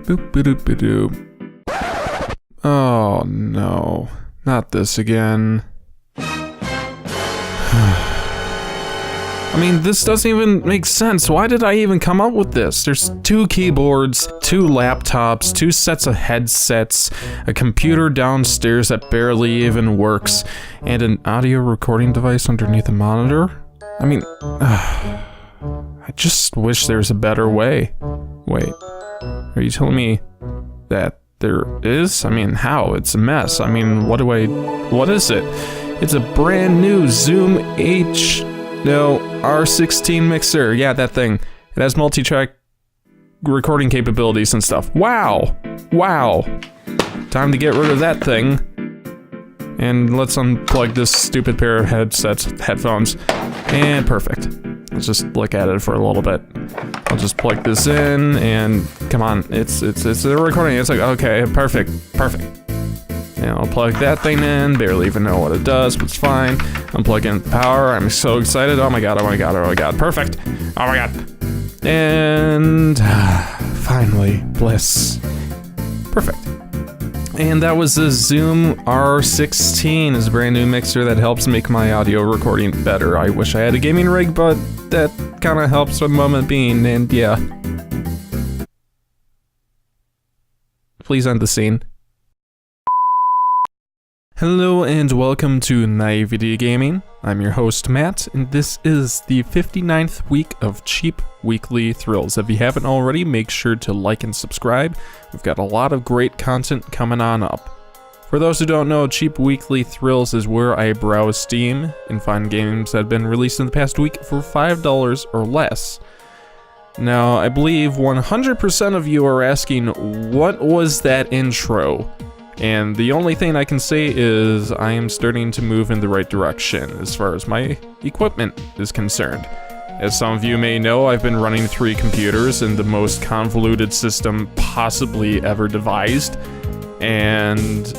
Boop, boop, boop, boop. Oh no, not this again. I mean, this doesn't even make sense. Why did I even come up with this? There's 2 keyboards, 2 laptops, 2 sets of headsets, a computer downstairs that barely even works, and an audio recording device underneath a monitor? I mean, I just wish there's a better way. Wait, are you telling me that there is? I mean, how? It's a mess. I mean, what is it? It's a brand new Zoom R16 mixer. Yeah, that thing. It has multi-track recording capabilities and stuff. Wow. Time to get rid of that thing. And let's unplug this stupid pair of headphones. And perfect. Let's just look at it for a little bit. I'll just plug this in and come on, it's a recording. It's like, okay, perfect. And I'll plug that thing in, barely even know what it does, but it's fine. Unplug in the power, I'm so excited. Oh my god, perfect. Oh my god. And finally, bliss. Perfect. And that was the Zoom R16. It's a brand new mixer that helps make my audio recording better. I wish I had a gaming rig, but that kind of helps for the moment being, and yeah. Please end the scene. Hello and welcome to Naivety Gaming. I'm your host Matt, and this is the 59th week of Cheap Weekly Thrills. If you haven't already, make sure to like and subscribe. We've got a lot of great content coming on up. For those who don't know, Cheap Weekly Thrills is where I browse Steam and find games that have been released in the past week for $5 or less. Now, I believe 100% of you are asking, what was that intro? And the only thing I can say is I am starting to move in the right direction as far as my equipment is concerned. As some of you may know, I've been running 3 computers in the most convoluted system possibly ever devised, and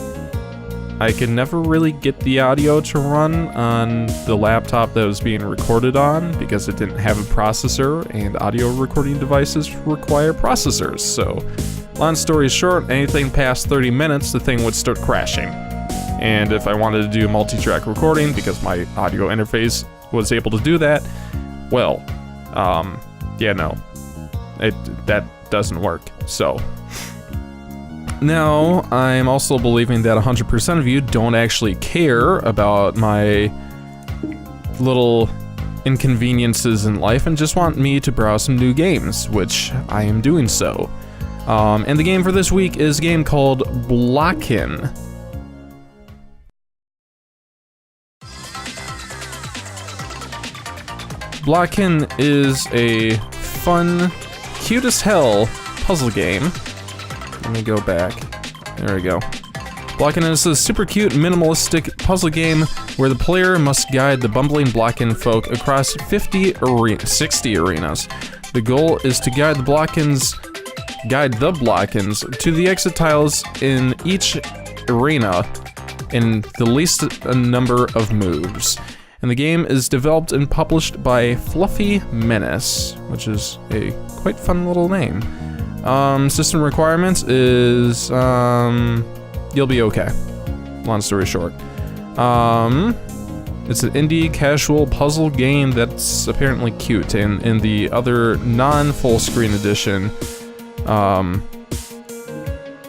I could never really get the audio to run on the laptop that was being recorded on because it didn't have a processor, and audio recording devices require processors, so long story short, anything past 30 minutes, the thing would start crashing. And if I wanted to do multi-track recording, because my audio interface was able to do that, well, yeah, no. That doesn't work, so. Now, I'm also believing that 100% of you don't actually care about my little inconveniences in life and just want me to browse some new games, which I am doing so. And the game for this week is a game called Blocken. Blocken is a fun, cute as hell puzzle game. Let me go back. There we go. Blocken is a super cute, minimalistic puzzle game where the player must guide the bumbling Blocken folk across 60 arenas. The goal is to guide the Blockens to the exit tiles in each arena in the least number of moves. And the game is developed and published by Fluffy Menace, which is a quite fun little name. System requirements is, you'll be okay. Long story short. It's an indie casual puzzle game that's apparently cute, and in the other non-full screen edition,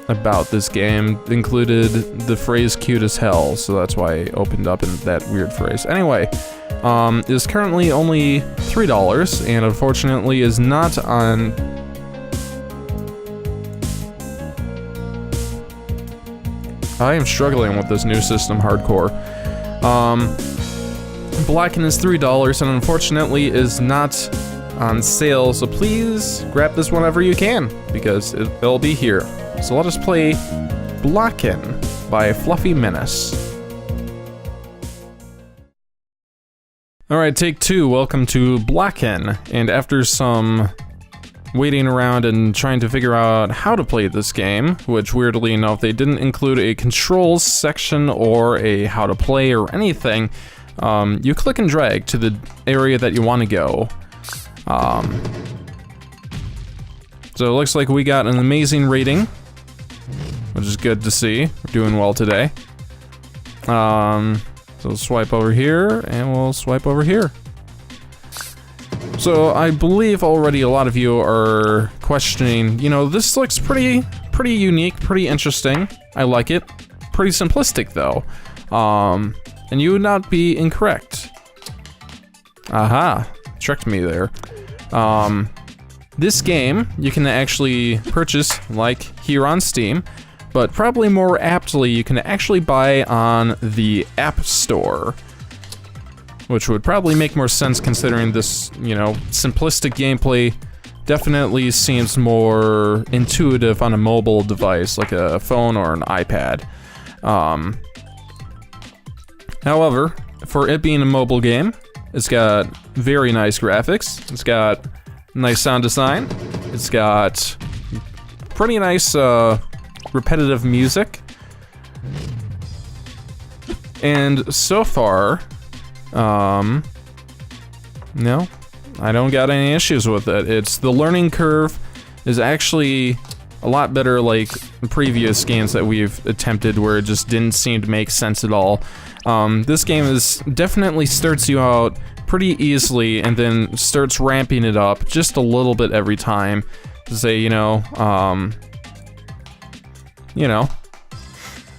about this game included the phrase cute as hell, so that's why I opened up in that weird phrase. Anyway, it is currently only $3 and unfortunately is not on... I am struggling with this new system hardcore. Blocken is $3 and unfortunately is not on sale, so please grab this whenever you can, because it'll be here. So let us play Blocken by Fluffy Menace. Alright, take 2, welcome to Blocken, and after some waiting around and trying to figure out how to play this game, which weirdly enough they didn't include a controls section or a how to play or anything, you click and drag to the area that you want to go. So it looks like we got an amazing rating, which is good to see. We're doing well today. So we'll swipe over here, and we'll swipe over here. So I believe already a lot of you are questioning, you know, this looks pretty unique, pretty interesting. I like it. Pretty simplistic though. And you would not be incorrect. Aha, tricked me there. This game you can actually purchase like here on Steam, but probably more aptly you can actually buy on the App Store, which would probably make more sense considering this, you know, simplistic gameplay definitely seems more intuitive on a mobile device like a phone or an iPad. However, for it being a mobile game, it's got very nice graphics, it's got nice sound design, it's got pretty nice repetitive music, and so far, no, I don't got any issues with it. It's the learning curve is actually a lot better like previous games that we've attempted where it just didn't seem to make sense at all. This game is definitely starts you out pretty easily and then starts ramping it up just a little bit every time to say, you know,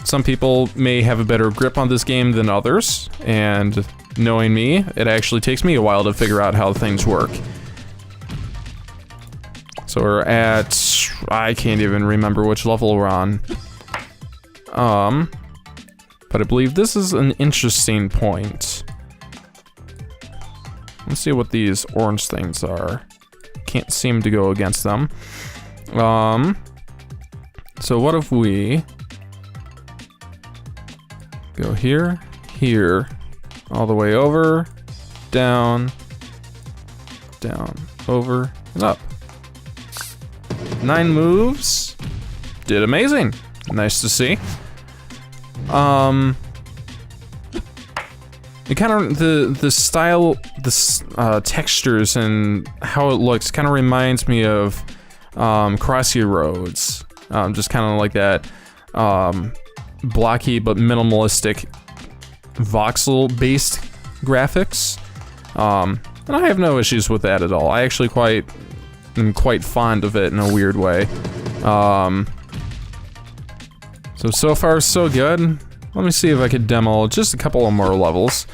some people may have a better grip on this game than others, and knowing me, it actually takes me a while to figure out how things work. So we're at, I can't even remember which level we're on. But I believe this is an interesting point. Let's see what these orange things are. Can't seem to go against them. So what if we go here, here, all the way over, down, down, over, and up. 9 moves. Did amazing. Nice to see. It kind of the style, the textures and how it looks kind of reminds me of Crossy Roads. Just kind of like that blocky but minimalistic voxel-based graphics. And I have no issues with that at all. I actually am quite fond of it in a weird way. So far so good. Let me see if I could demo just a couple of more levels.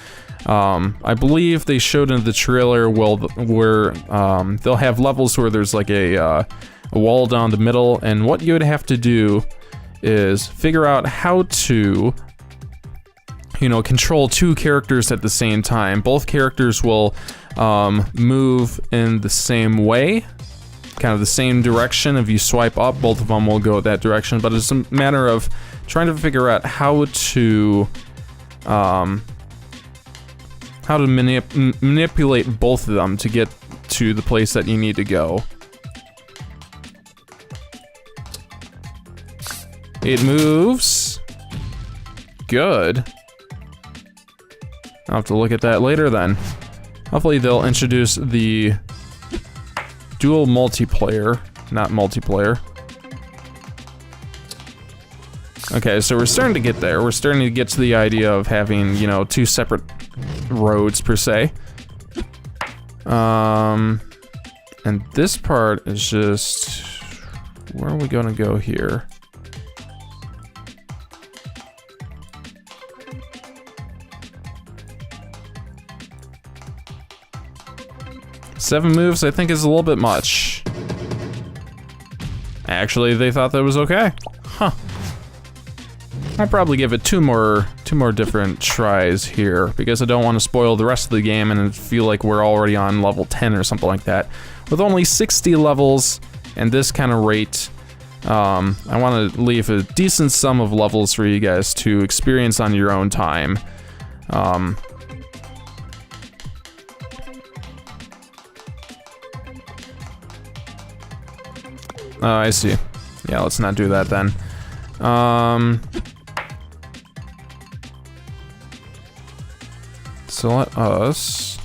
I believe they showed in the trailer where they'll have levels where there's like a wall down the middle, and what you would have to do is figure out how to, you know, control 2 characters at the same time. Both characters will move in the same way, kind of the same direction. If you swipe up, both of them will go that direction, but it's a matter of trying to figure out how to manipulate both of them to get to the place that you need to go. 8 moves. Good. I'll have to look at that later then. Hopefully they'll introduce the dual multiplayer, not multiplayer. Okay, so we're starting to get there. We're starting to get to the idea of having, you know, 2 separate roads per se. And this part is just, where are we gonna go here? Seven moves, I think, is a little bit much. Actually, they thought that was okay. Huh. I'll probably give it two more different tries here, because I don't want to spoil the rest of the game and feel like we're already on level 10 or something like that. With only 60 levels and this kind of rate, I want to leave a decent sum of levels for you guys to experience on your own time. Oh, I see. Yeah, let's not do that then. So let us...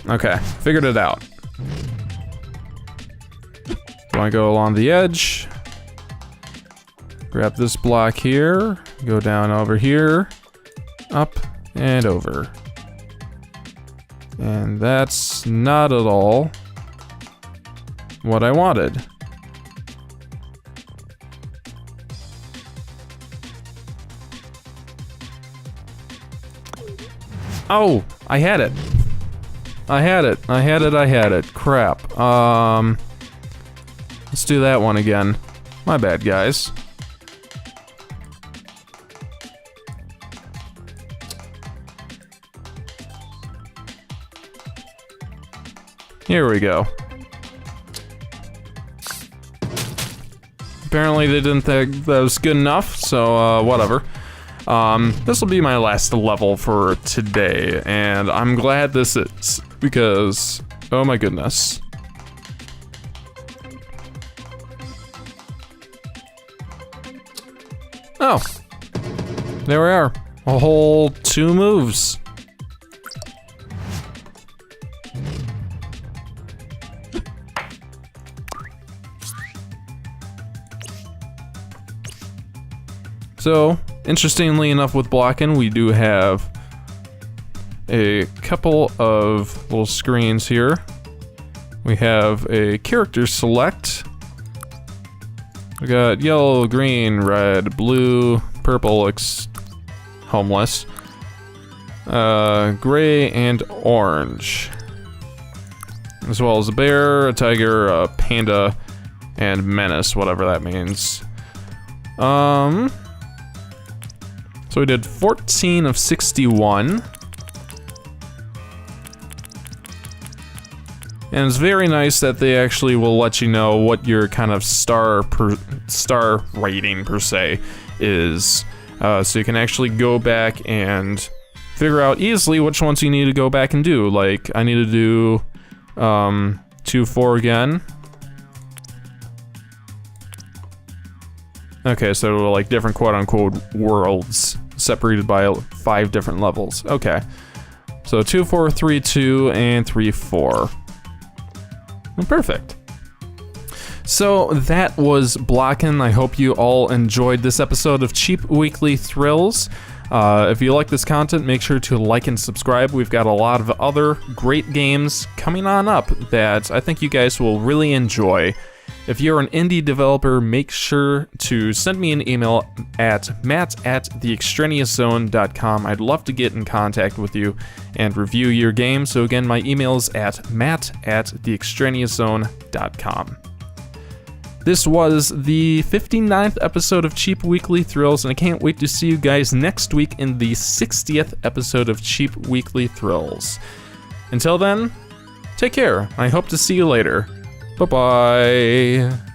Okay, figured it out. So I go along the edge. Grab this block here. Go down over here. Up and over. And that's not at all what I wanted. Oh, I had it. I had it. Crap. Let's do that one again. My bad, guys. Here we go. Apparently they didn't think that was good enough, so whatever. This will be my last level for today, and I'm glad this is, because, oh my goodness. Oh, there we are. A whole 2 moves. So, interestingly enough with blocking, we do have a couple of little screens here. We have a character select. We got yellow, green, red, blue, purple, homeless, gray, and orange. As well as a bear, a tiger, a panda, and menace, whatever that means. So we did 14 of 61. And it's very nice that they actually will let you know what your kind of star rating per se is. So you can actually go back and figure out easily which ones you need to go back and do. Like, I need to do 2-4 again. Okay, so like different quote-unquote worlds separated by 5 different levels. Okay, so 2-4, 3-2, and 3-4. Perfect. So that was Blockin'. I hope you all enjoyed this episode of Cheap Weekly Thrills. If you like this content, make sure to like and subscribe. We've got a lot of other great games coming on up that I think you guys will really enjoy. If you're an indie developer, make sure to send me an email at matt@theextraneouszone.com. I'd love to get in contact with you and review your game. So again, my email is at matt@theextraneouszone.com. This was the 59th episode of Cheap Weekly Thrills, and I can't wait to see you guys next week in the 60th episode of Cheap Weekly Thrills. Until then, take care. I hope to see you later. Bye-bye.